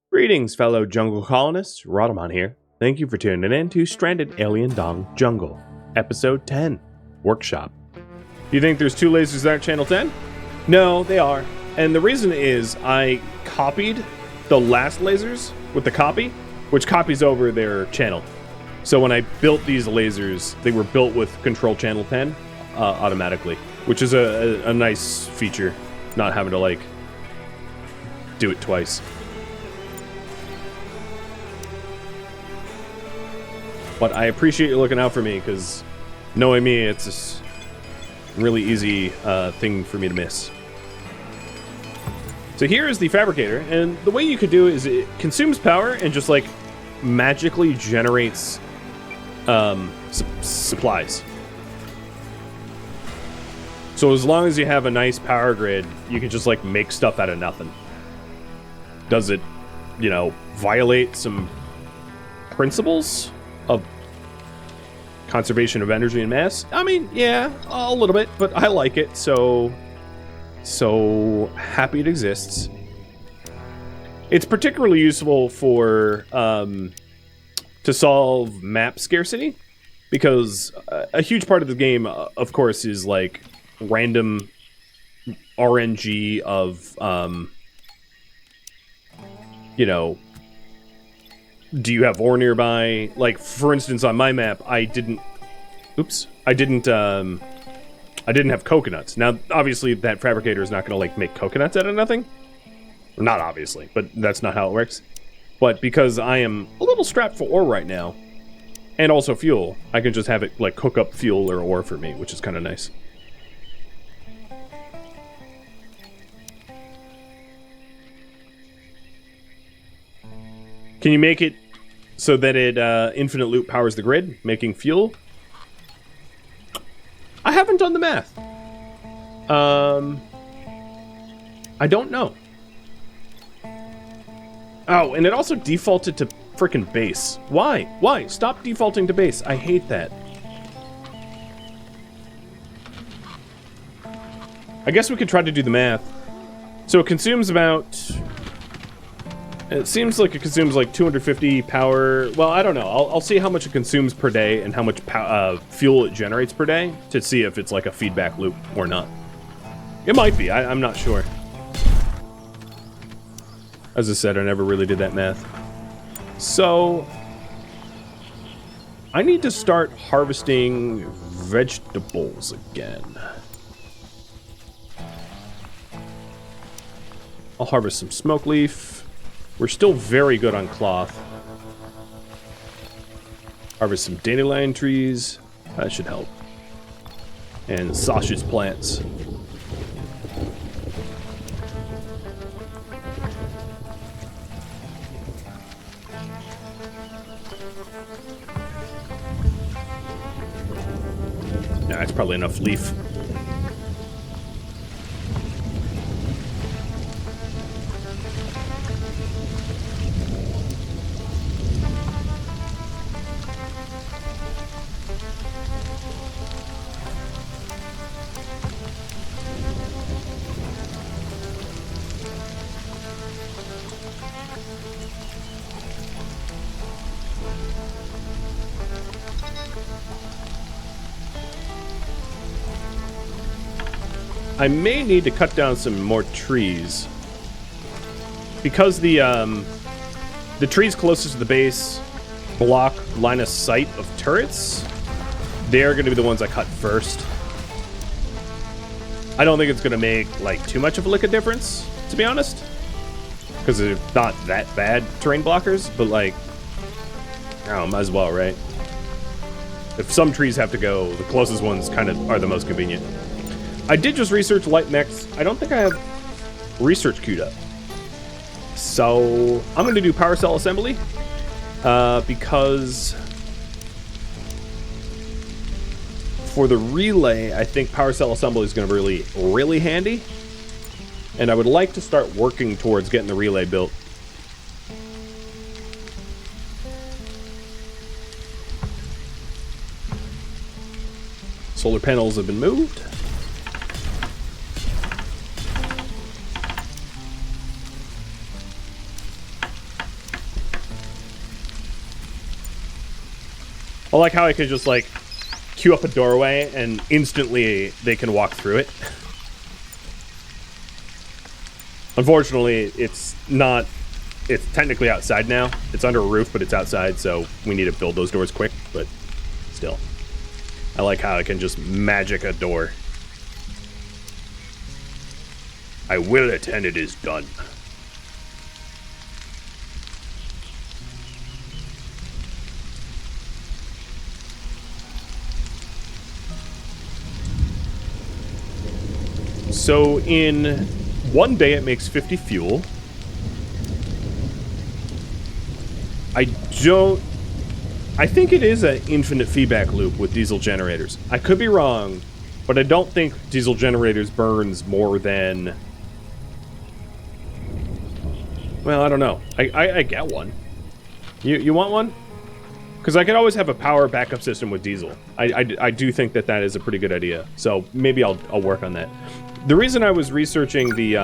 Greetings, fellow jungle colonists. Rhadamant here. Thank you for tuning in to Stranded Alien Dong Jungle, Episode 10, Workshop. You think there's two lasers there at Channel 10? No, they are. And the reason is I copied the last lasers with the copy, which copies over their channel. So when I built these lasers, they were built with Control Channel 10 automatically, which is a nice feature, not having to, like, do it twice. But I appreciate you looking out for me, because knowing me, it's a really easy thing for me to miss. So here is the fabricator, and the way you could do it is it consumes power and just, like, magically generates supplies. So as long as you have a nice power grid, you can just, like, make stuff out of nothing. Does it, you know, violate some principles of conservation of energy and mass? I mean, yeah, a little bit, but I like it, so happy it exists. It's particularly useful for to solve map scarcity, because a huge part of the game, of course, is like random RNG of you know, do you have ore nearby? Like, for instance, on my map, I didn't have coconuts. Now, obviously, that fabricator is not going to, like, make coconuts out of nothing. Not obviously, but that's not how it works. But because I am a little strapped for ore right now, and also fuel, I can just have it, like, cook up fuel or ore for me, which is kind of nice. Can you make it so that it infinite loop powers the grid, making fuel? I haven't done the math. I don't know. Oh, and it also defaulted to frickin' base. Why? Why? Stop defaulting to base. I hate that. I guess we could try to do the math. So it consumes about... It seems like it consumes like 250 power. Well, I don't know. I'll see how much it consumes per day and how much fuel it generates per day to see if it's like a feedback loop or not. It might be. I'm not sure. As I said, I never really did that math. So I need to start harvesting vegetables again. I'll harvest some smoke leaf. We're still very good on cloth. Harvest some dandelion trees. That should help. And sausage plants. Nah, that's probably enough leaf. I may need to cut down some more trees, because the trees closest to the base block line of sight of turrets. They're going to be the ones I cut first. I don't think it's going to make like too much of a lick of difference, to be honest, because they're not that bad terrain blockers. But like, oh, might as well, right? If some trees have to go, the closest ones kind of are the most convenient. I did just research light mechs. I don't think I have research queued up. So I'm going to do power cell assembly because for the relay, I think power cell assembly is going to be really handy. And I would like to start working towards getting the relay built. Solar panels have been moved. I like how I could just, like, queue up a doorway and instantly they can walk through it. Unfortunately, it's not... It's technically outside now. It's under a roof, but it's outside, so we need to build those doors quick, but still. I like how I can just magic a door. I will it, and it is done. So in one day, it makes 50 fuel. I think it is an infinite feedback loop with diesel generators. I could be wrong, but I don't think diesel generators burns more than... Well, I don't know. I get one. You want one? Because I could always have a power backup system with diesel. I do think that that is a pretty good idea. So maybe I'll work on that. The reason I was researching the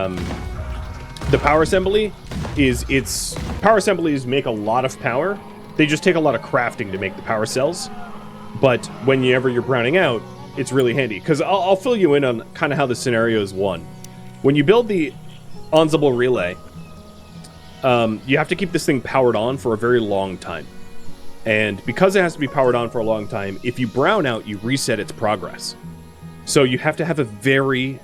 power assembly is power assemblies make a lot of power. They just take a lot of crafting to make the power cells. But whenever you're browning out, it's really handy. Because I'll fill you in on kind of how the scenario is won. When you build the ensemble relay, you have to keep this thing powered on for a very long time. And because it has to be powered on for a long time, if you brown out, you reset its progress. So you have to have a very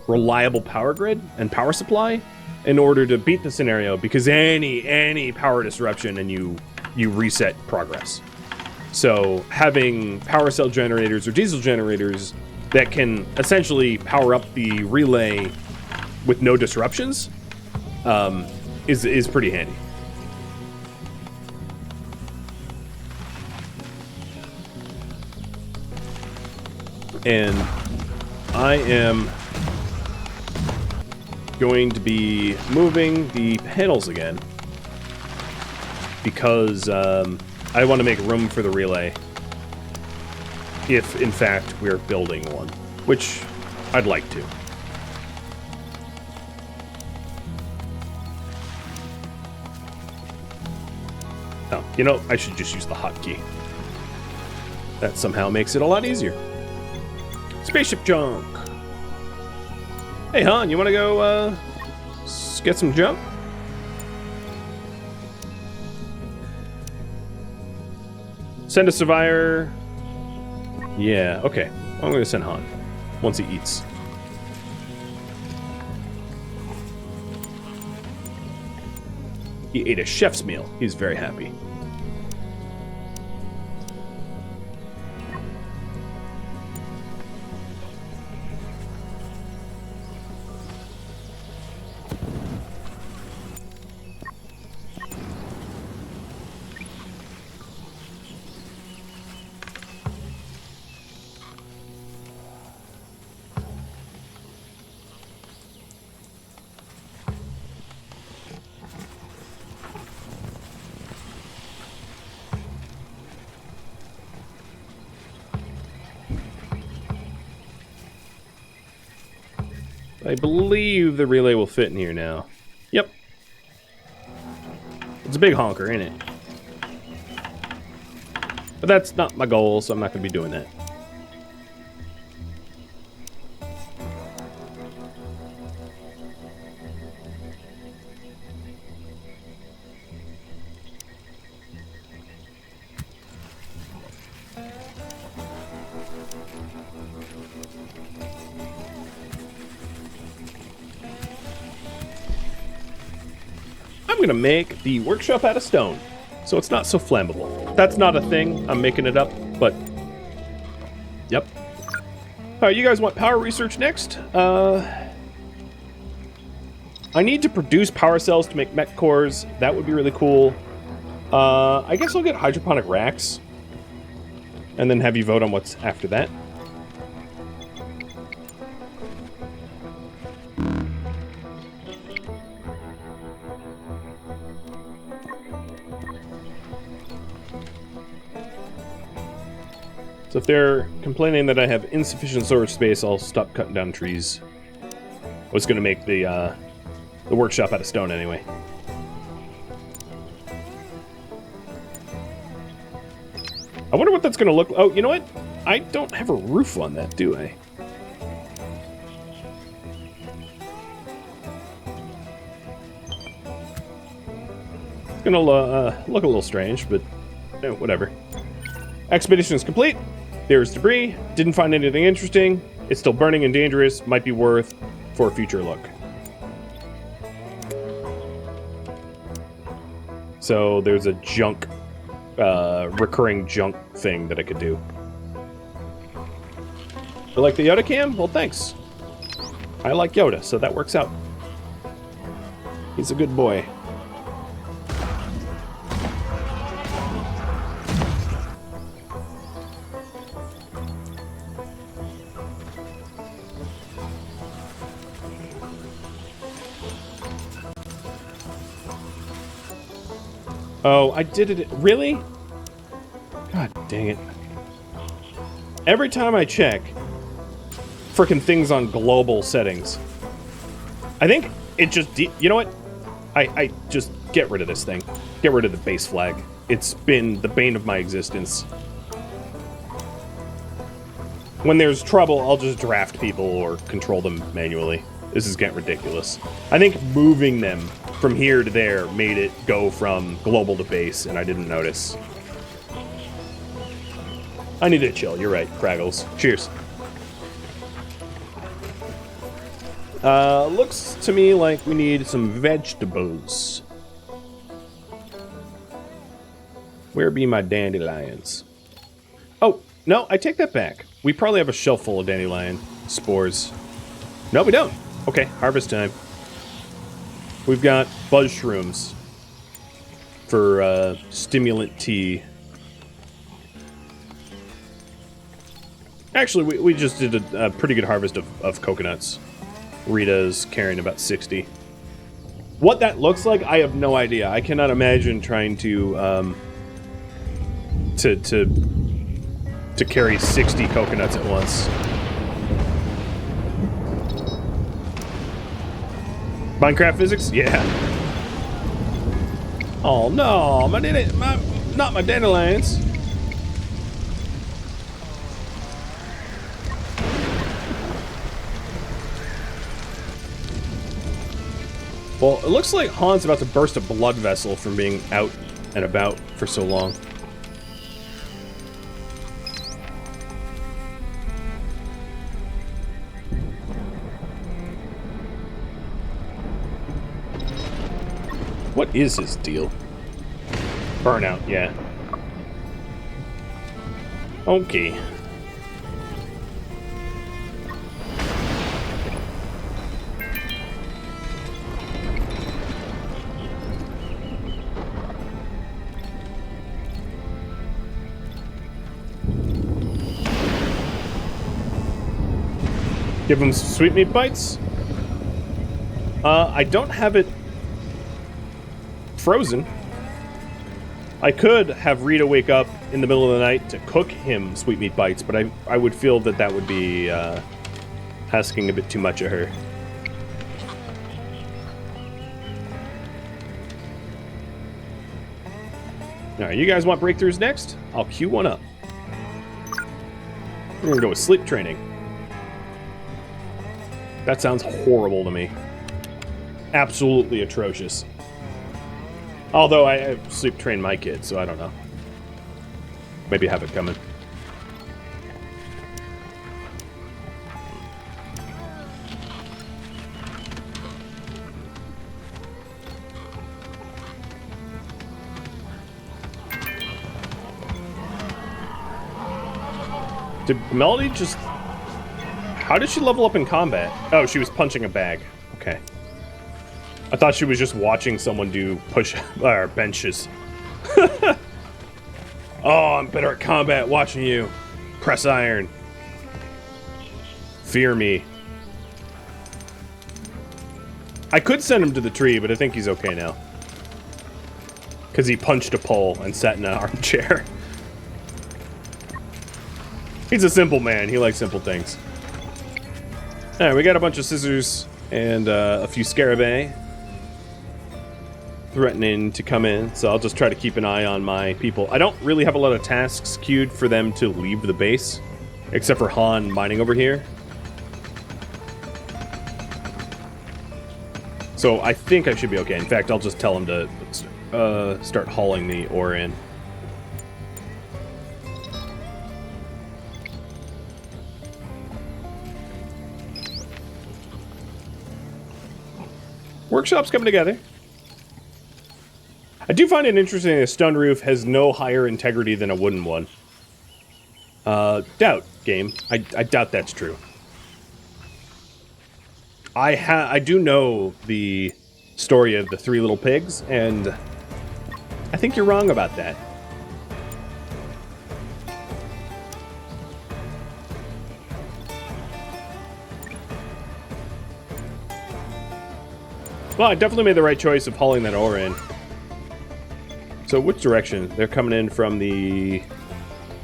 reliable power grid and power supply in order to beat the scenario, because any power disruption and you reset progress. So having power cell generators or diesel generators that can essentially power up the relay with no disruptions is pretty handy. And I am going to be moving the panels again because I want to make room for the relay if, in fact, we're building one, which I'd like to. Oh, you know, I should just use the hotkey. That somehow makes it a lot easier. Spaceship junk. Hey, Han, you want to go get some jump? Send a survivor. Yeah, okay. I'm going to send Han once he eats. He ate a chef's meal. He's very happy. I believe the relay will fit in here now. Yep. It's a big honker, ain't it? But that's not my goal, so I'm not going to be doing that. I'm gonna make the workshop out of stone, so it's not so flammable. That's not a thing, I'm making it up, but... Yep. Alright, you guys want power research next? I need to produce power cells to make mech cores. That would be really cool. I guess I'll get hydroponic racks. And then have you vote on what's after that. So if they're complaining that I have insufficient storage space, I'll stop cutting down trees. I was going to make the workshop out of stone anyway. I wonder what that's going to look like. Oh, you know what? I don't have a roof on that, do I? It's going to look a little strange, but whatever. Expedition is complete. There's debris. Didn't find anything interesting. It's still burning and dangerous. Might be worth for a future look. So there's a junk, recurring junk thing that I could do. You like the Yoda cam? Well, thanks. I like Yoda, so that works out. He's a good boy. Oh, I did it. Really? God dang it. Every time I check, frickin' things on global settings. I think it just... you know what? I just get rid of this thing. Get rid of the base flag. It's been the bane of my existence. When there's trouble, I'll just draft people or control them manually. This is getting ridiculous. I think moving them from here to there made it go from global to base, and I didn't notice. I need to chill. You're right, Kraggles. Cheers. Looks to me like we need some vegetables. Where be my dandelions? Oh, no, I take that back. We probably have a shelf full of dandelion spores. No, we don't. Okay, harvest time. We've got buzz shrooms for stimulant tea. Actually, we just did a pretty good harvest of coconuts. Rita's carrying about 60. What that looks like, I have no idea. I cannot imagine trying to carry 60 coconuts at once. Minecraft physics? Yeah. Oh no, not my dandelions. Well, it looks like Han's about to burst a blood vessel from being out and about for so long. What is his deal? Burnout, yeah. Okay. Give him some sweetmeat bites. I don't have it frozen. I could have Rita wake up in the middle of the night to cook him sweetmeat bites, but I would feel that that would be asking a bit too much of her. Alright, you guys want breakthroughs next? I'll queue one up. We're gonna go with sleep training. That sounds horrible to me. Absolutely atrocious. Although I sleep train my kids, so I don't know. Maybe have it coming. Did Melody just... How did she level up in combat? Oh, she was punching a bag. Okay. I thought she was just watching someone do push or benches. Oh, I'm better at combat watching you press iron. Fear me. I could send him to the tree, but I think he's okay now. Because he punched a pole and sat in an armchair. He's a simple man. He likes simple things. Alright, we got a bunch of scissors and a few scarabei. threatening to come in, so I'll just try to keep an eye on my people. I don't really have a lot of tasks queued for them to leave the base, except for Han mining over here. So I think I should be okay. In fact, I'll just tell him to start hauling the ore in. Workshop's coming together. I do find it interesting that a stone roof has no higher integrity than a wooden one. Doubt, game. I doubt that's true. I do know the story of the three little pigs, and I think you're wrong about that. Well, I definitely made the right choice of hauling that ore in. So which direction? They're coming in from the...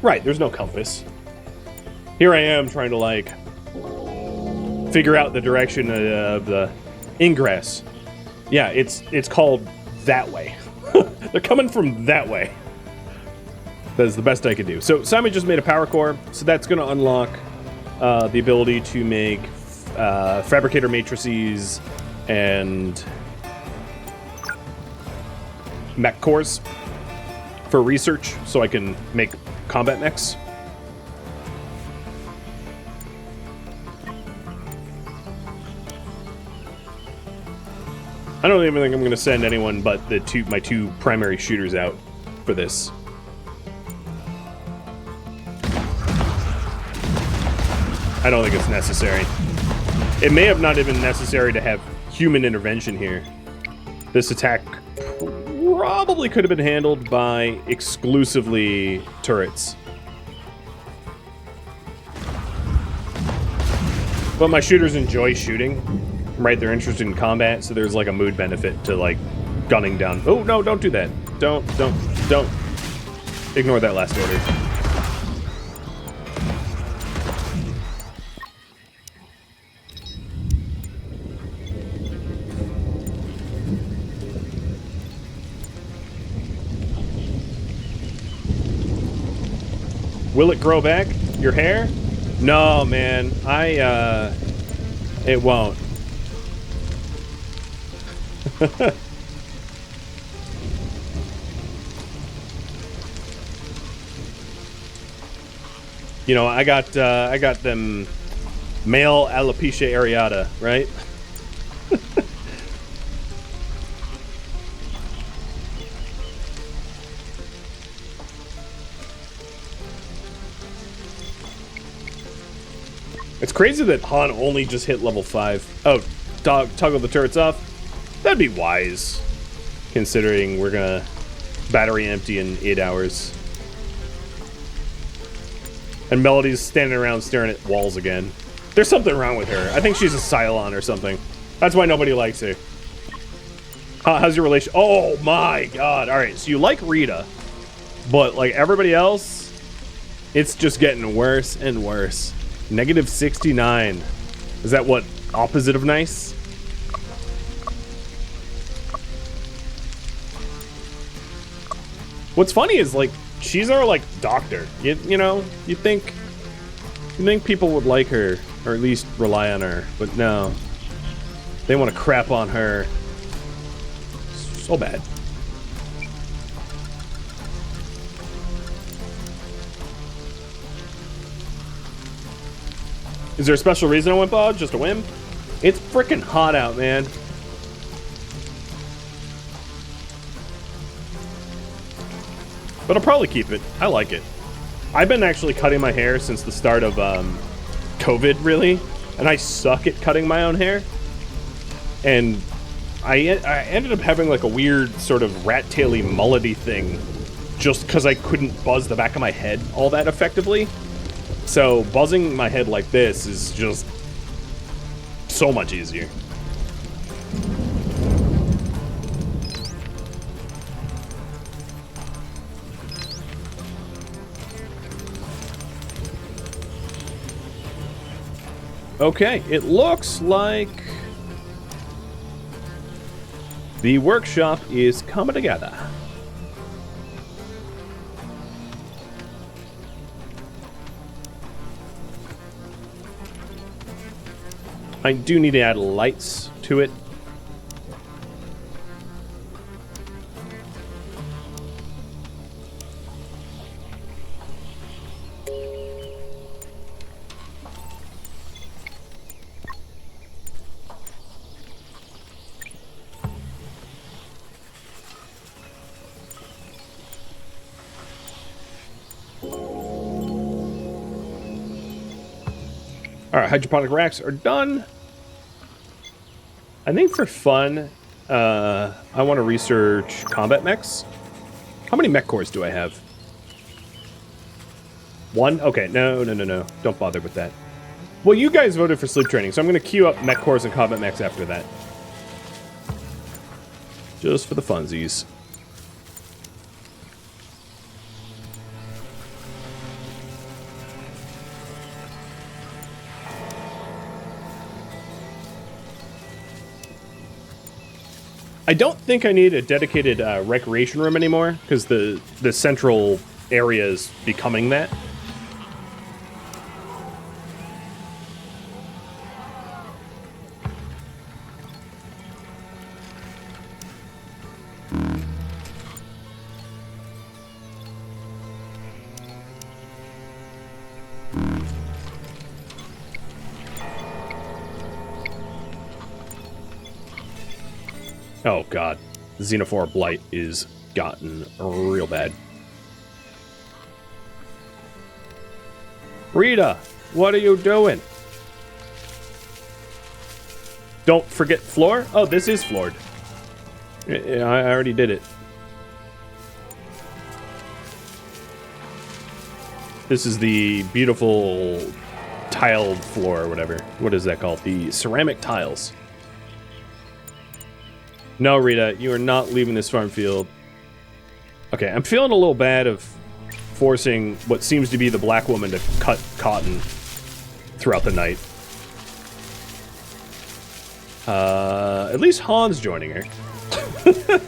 Right, there's no compass. Here I am trying to, like, figure out the direction of the ingress. Yeah, it's called that way. They're coming from that way. That is the best I could do. So Simon just made a power core, so that's going to unlock the ability to make fabricator matrices and mech cores for research, so I can make combat mechs. I don't even think I'm going to send anyone but my two primary shooters out for this. I don't think it's necessary. It may have not even necessary to have human intervention here. This attack probably could have been handled by exclusively turrets. But my shooters enjoy shooting, right? They're interested in combat, so there's like a mood benefit to like gunning down. Oh no, don't do that. Don't. Ignore that last order. Will it grow back? Your hair? No, man. It won't. You know, I got them male alopecia areata, right? It's crazy that Han only just hit level 5. Oh, toggle the turrets off. That'd be wise, considering we're gonna battery empty in 8 hours. And Melody's standing around staring at walls again. There's something wrong with her. I think she's a Cylon or something. That's why nobody likes her. How's your relation? Oh my god. Alright, so you like Rita, but like everybody else, it's just getting worse and worse. Negative 69. Is that what? Opposite of nice? What's funny is, like, she's our, like, doctor. You know, you think people would like her, or at least rely on her, but no. They want to crap on her. So bad. Is there a special reason I went bald? Just a whim? It's freaking hot out, man. But I'll probably keep it. I like it. I've been actually cutting my hair since the start of COVID, really. And I suck at cutting my own hair. And I ended up having like a weird sort of rat-taily mullety thing just because I couldn't buzz the back of my head all that effectively. So buzzing my head like this is just so much easier. Okay, it looks like The workshop is coming together. I do need to add lights to it. Alright, hydroponic racks are done. I think for fun, I want to research combat mechs. How many mech cores do I have? One? Okay, no. Don't bother with that. Well, you guys voted for sleep training, so I'm going to queue up mech cores and combat mechs after that. Just for the funsies. I don't think I need a dedicated recreation room anymore, because the central area is becoming that. Oh god, the Xenophore Blight is gotten real bad. Rita, what are you doing? Don't forget floor? Oh, this is floored. Yeah, I already did it. This is the beautiful tiled floor or whatever. What is that called? The ceramic tiles. No, Rita, you are not leaving this farm field. Okay, I'm feeling a little bad of forcing what seems to be the black woman to cut cotton throughout the night. At least Han's joining her.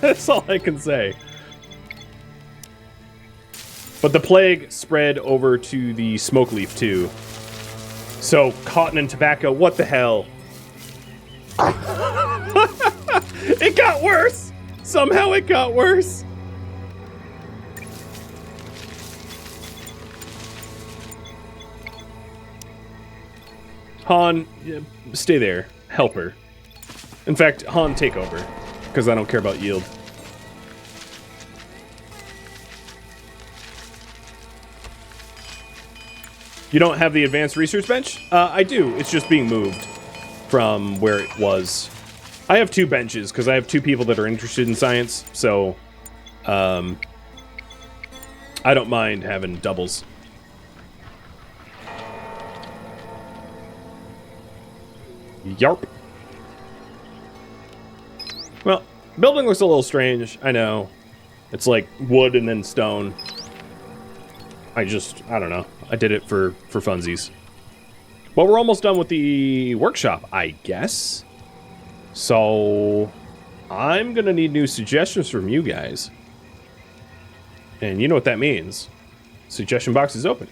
That's all I can say. But the plague spread over to the smoke leaf too. So cotton and tobacco, what the hell? It got worse! Somehow it got worse! Han, stay there. Help her. In fact, Han, take over. Because I don't care about yield. You don't have the advanced research bench? I do. It's just being moved from where it was. I have two benches, because I have two people that are interested in science, so I don't mind having doubles. Yarp. Well, building looks a little strange, I know. It's like wood and then stone. I don't know. I did it for funsies. Well, we're almost done with the workshop, I guess. So, I'm gonna need new suggestions from you guys. And you know what that means. Suggestion box is open.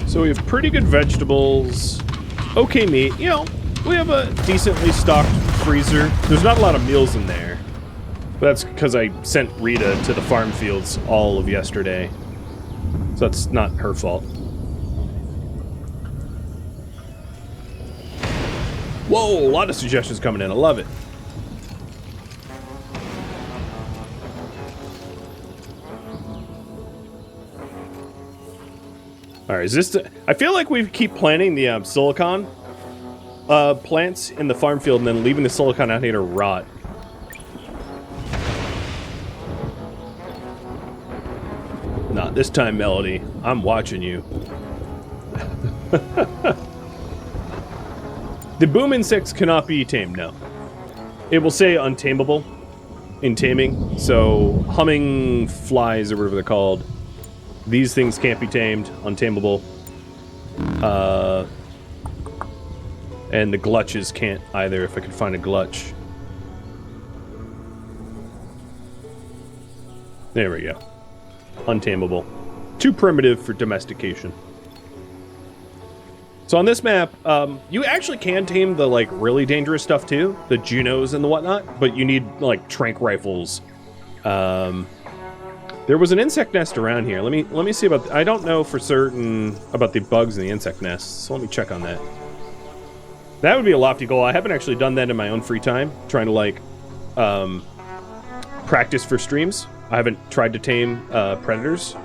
So we have pretty good vegetables, okay meat, you know, we have a decently stocked freezer. There's not a lot of meals in there, but that's because I sent Rita to the farm fields all of yesterday. So that's not her fault. Whoa, a lot of suggestions coming in, I love it. Alright, is this... I feel like we keep planting the silicon plants in the farm field and then leaving the silicon out here to rot. Not this time, Melody. I'm watching you. The boom insects cannot be tamed, no. It will say untamable in taming, so humming flies or whatever they're called, these things can't be tamed, untamable. And the glutches can't either, if I can find a glutch. There we go. Untamable. Too primitive for domestication. So on this map, you actually can tame the, like, really dangerous stuff too, the Junos and the whatnot, but you need, like, trank rifles. There was an insect nest around here. Let me see about... I don't know for certain about the bugs in the insect nests, so let me check on that. That would be a lofty goal. I haven't actually done that in my own free time, trying to, like, practice for streams. I haven't tried to tame predators.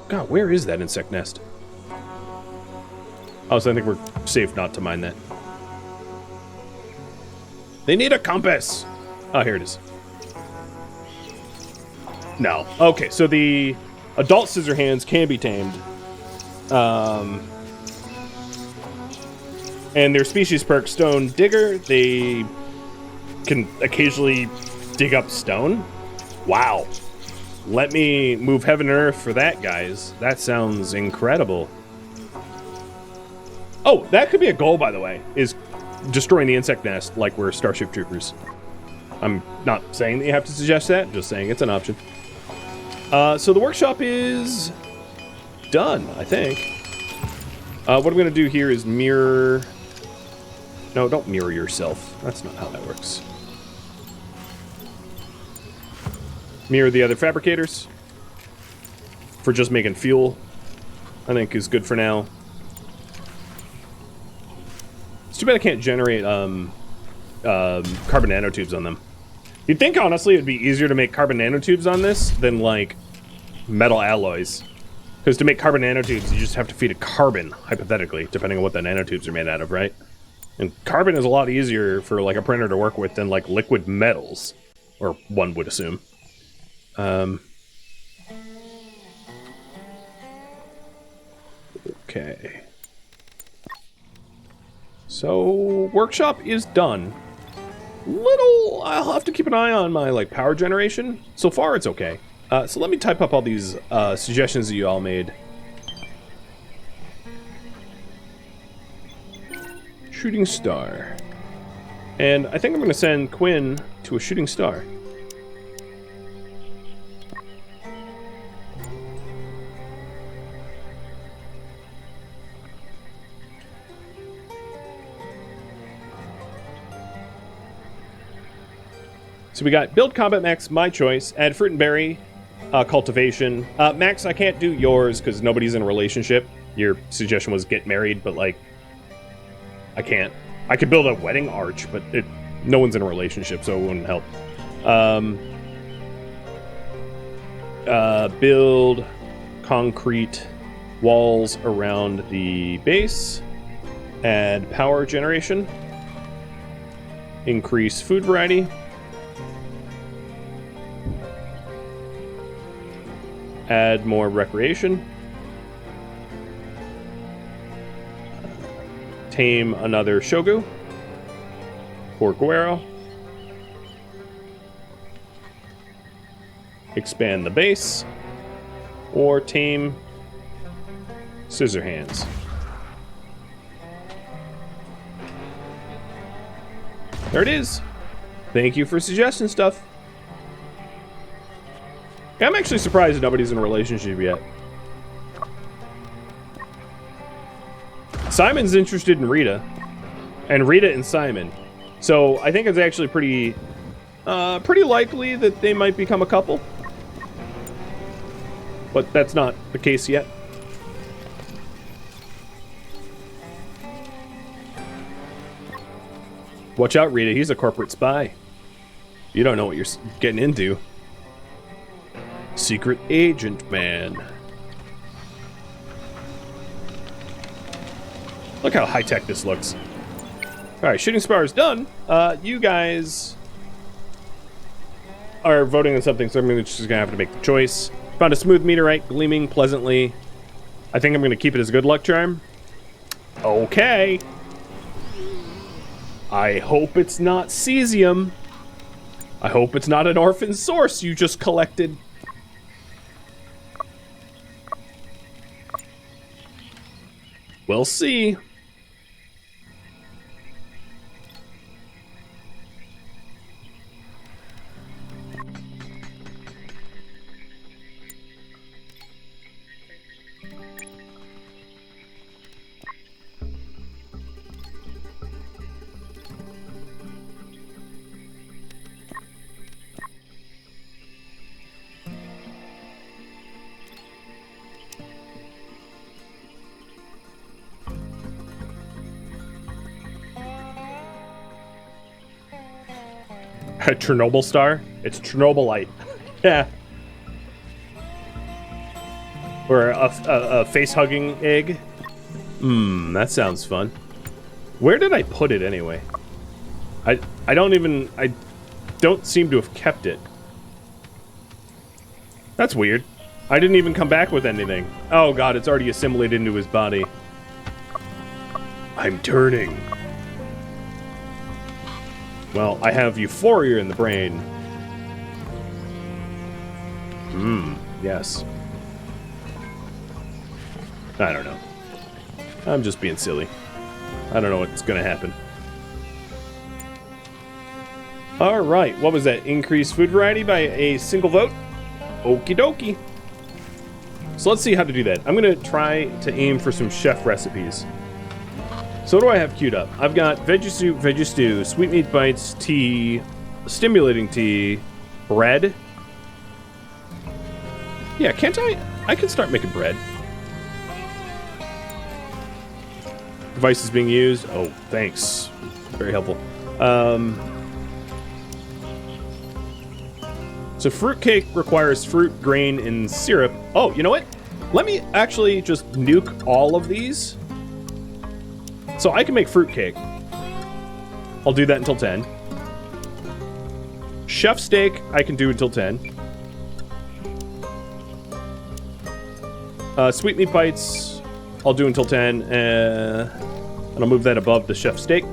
God, where is that insect nest? Oh, so I think we're safe not to mine that. They need a compass! Oh, here it is. No. Okay, so the adult scissorhands can be tamed. And their species perk, Stone Digger, they can occasionally dig up stone. Wow. Let me move heaven and earth for that, guys. That sounds incredible. Oh, that could be a goal, by the way, is destroying the insect nest like we're Starship Troopers. I'm not saying that you have to suggest that, just saying it's an option. So the workshop is done, I think. What I'm going to do here is mirror... No, don't mirror yourself. That's not how that works. Mirror the other fabricators. For just making fuel, I think is good for now. It's too bad I can't generate carbon nanotubes on them. You'd think, honestly, it'd be easier to make carbon nanotubes on this than, like, metal alloys. Because to make carbon nanotubes, you just have to feed it carbon, hypothetically, depending on what the nanotubes are made out of, right? And carbon is a lot easier for, like, a printer to work with than, like, liquid metals. Or one would assume. Okay. So, workshop is done. I'll have to keep an eye on my, like, power generation. So far, it's okay. So let me type up all these suggestions that you all made. Shooting star. And I think I'm going to send Quinn to a shooting star. So we got build combat max, my choice, add fruit and berry, cultivation. Max, I can't do yours because nobody's in a relationship. Your suggestion was get married, but like, I can't. I could build a wedding arch, but no one's in a relationship, so it wouldn't help. Build concrete walls around the base. Add power generation. Increase food variety. Add more recreation. Tame another Shogu. For Guero. Expand the base. Or tame Scissorhands. There it is. Thank you for suggesting stuff. I'm actually surprised that nobody's in a relationship yet. Simon's interested in Rita. And Rita and Simon. So I think it's actually pretty likely that they might become a couple. But that's not the case yet. Watch out, Rita. He's a corporate spy. You don't know what you're getting into. Secret agent man. Look how high-tech this looks. Alright, shooting Spire is done. You guys are voting on something, so I'm just gonna have to make the choice. Found a smooth meteorite gleaming pleasantly. I think I'm going to keep it as a good luck charm. Okay. I hope it's not cesium. I hope it's not an orphan source you just collected. We'll see. A Chernobyl star? It's Chernobylite. Yeah. Or a face-hugging egg. That sounds fun. Where did I put it anyway? I don't seem to have kept it. That's weird. I didn't even come back with anything. Oh god, it's already assimilated into his body. I'm turning. Well, I have Euphoria in the brain. Yes. I don't know. I'm just being silly. I don't know what's gonna happen. Alright, what was that? Increase food variety by a single vote? Okie dokie. So let's see how to do that. I'm gonna try to aim for some chef recipes. So what do I have queued up? I've got veggie soup, veggie stew, sweetmeat bites, tea, stimulating tea, bread. Yeah, can't I? I can start making bread. Device is being used. Oh, thanks. Very helpful. So fruitcake requires fruit, grain, and syrup. Oh, you know what? Let me actually just nuke all of these. So I can make fruitcake. I'll do that until 10. Chef steak, I can do until 10. Sweetmeat bites, I'll do until 10. And I'll move that above the chef steak.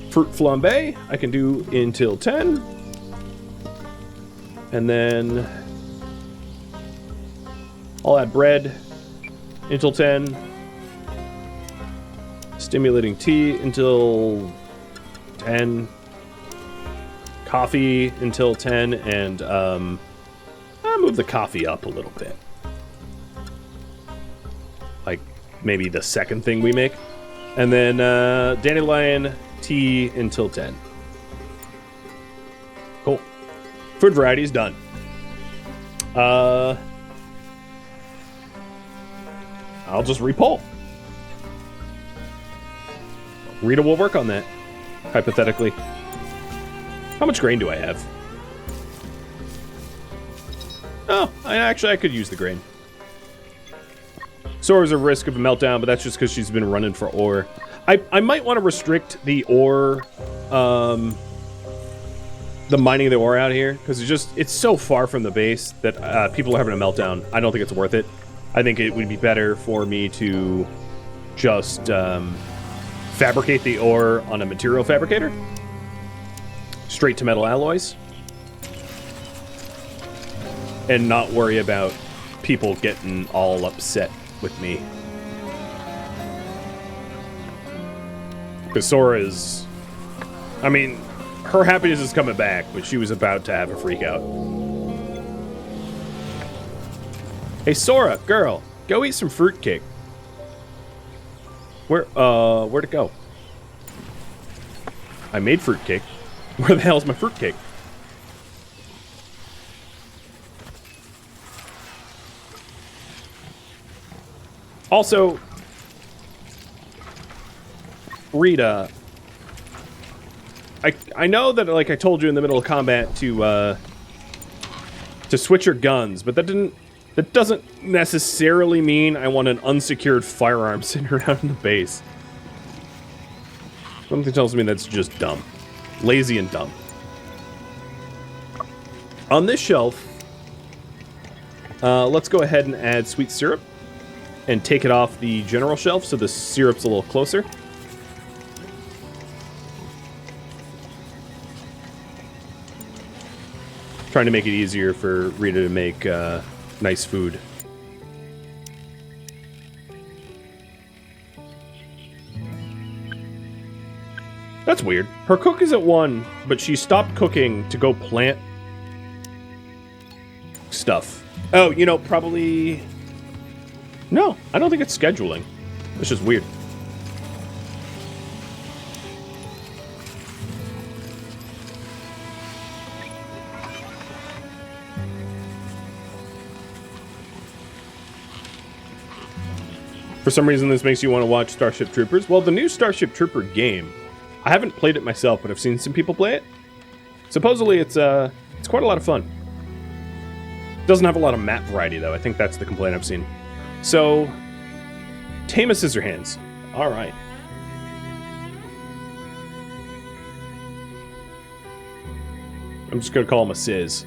Fruit flambe, I can do until 10. And then I'll add bread until 10. Stimulating tea until 10. Coffee until 10. And I'll move the coffee up a little bit. Like maybe the second thing we make. And then dandelion tea until 10. Cool. Food variety is done. I'll just repoll. Rita will work on that, hypothetically. How much grain do I have? Oh, I could use the grain. Sora's a risk of a meltdown, but that's just because she's been running for ore. I might want to restrict the ore, the mining of the ore out here, because it's so far from the base that people are having a meltdown. I don't think it's worth it. I think it would be better for me to just fabricate the ore on a material fabricator. Straight to metal alloys. And not worry about people getting all upset with me. Because Sora is... I mean, her happiness is coming back, but she was about to have a freak out. Hey Sora, girl, go eat some fruitcake. Where'd it go? I made fruitcake. Where the hell is my fruitcake? Also, Rita, I know that, like I told you in the middle of combat to switch your guns, but that doesn't necessarily mean I want an unsecured firearm sitting around in the base. Something tells me that's just dumb. Lazy and dumb. On this shelf, let's go ahead and add sweet syrup and take it off the general shelf so the syrup's a little closer. Trying to make it easier for Rita to make nice food. That's weird. Her cook is at 1, but she stopped cooking to go plant stuff. Oh, you know, probably... No, I don't think it's scheduling. It's just weird. For some reason, this makes you want to watch Starship Troopers. Well, the new Starship Trooper game, I haven't played it myself, but I've seen some people play it. Supposedly, it's quite a lot of fun. Doesn't have a lot of map variety, though. I think that's the complaint I've seen. So, tame a Scissorhands. All right. I'm just going to call him a Sizz.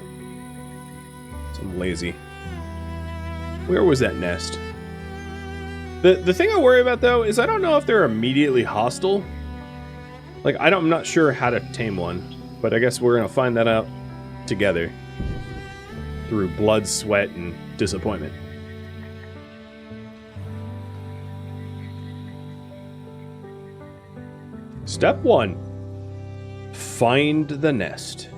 So I'm lazy. Where was that nest? The thing I worry about, though, is I don't know if they're immediately hostile. Like, I'm not sure how to tame one, but I guess we're going to find that out together through blood, sweat, and disappointment. Step 1. Find the nest.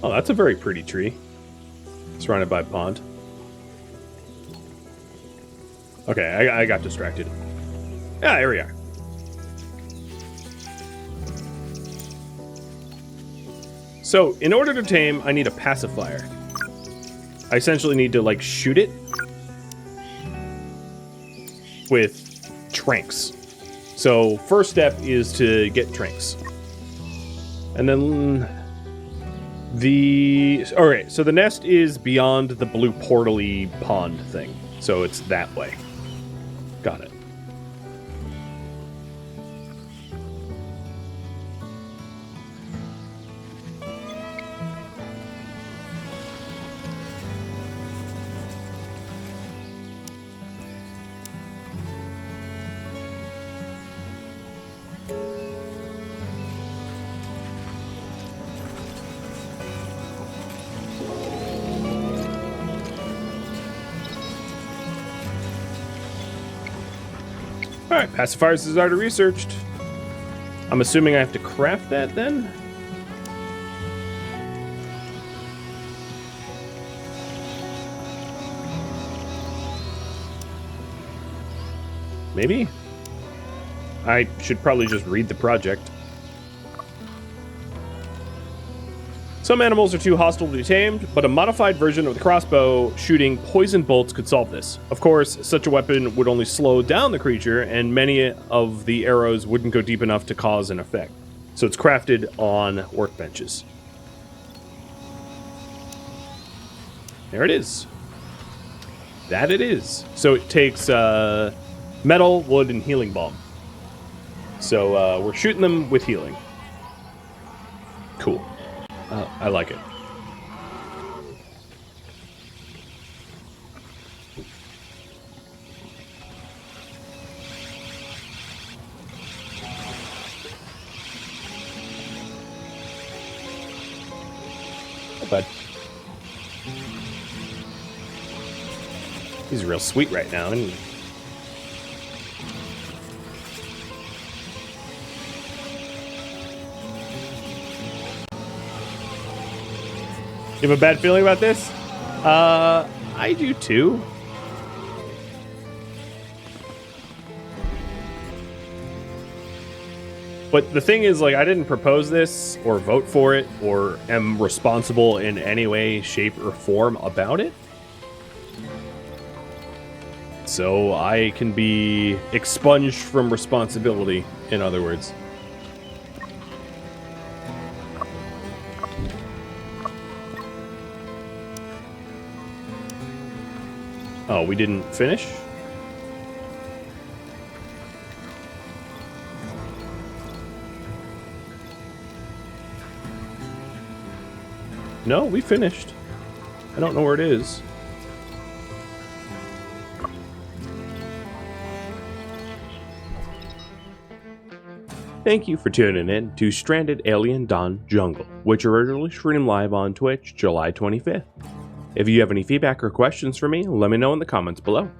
Oh, that's a very pretty tree. Surrounded by a pond. Okay, I got distracted. Yeah, here we are. So, in order to tame, I need a pacifier. I essentially need to, like, shoot it with tranks. So, first step is to get tranks. And then alright, so the nest is beyond the blue portal-y pond thing. So it's that way. Got it. Alright, pacifiers is already researched. I'm assuming I have to craft that then? Maybe? I should probably just read the project. Some animals are too hostile to be tamed, but a modified version of the crossbow shooting poison bolts could solve this. Of course, such a weapon would only slow down the creature, and many of the arrows wouldn't go deep enough to cause an effect. So it's crafted on workbenches. There it is. That it is. So it takes metal, wood, and healing balm. So we're shooting them with healing. Cool. I like it. Not bad. He's real sweet right now, isn't he? You have a bad feeling about this? I do too. But the thing is, like, I didn't propose this or vote for it or am responsible in any way, shape, or form about it. So I can be expunged from responsibility, in other words. Oh, we didn't finish? No, we finished. I don't know where it is. Thank you for tuning in to Stranded Alien Dawn Jungle, which originally streamed live on Twitch July 25th. If you have any feedback or questions for me, let me know in the comments below.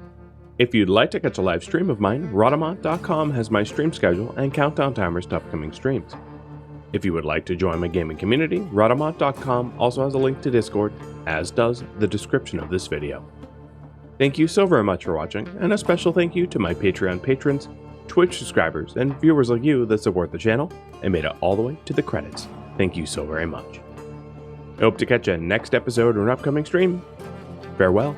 If you'd like to catch a live stream of mine, Rhadamant.com has my stream schedule and countdown timers to upcoming streams. If you would like to join my gaming community, Rhadamant.com also has a link to Discord, as does the description of this video. Thank you so very much for watching, and a special thank you to my Patreon patrons, Twitch subscribers, and viewers like you that support the channel and made it all the way to the credits. Thank you so very much. I hope to catch you next episode or an upcoming stream. Farewell.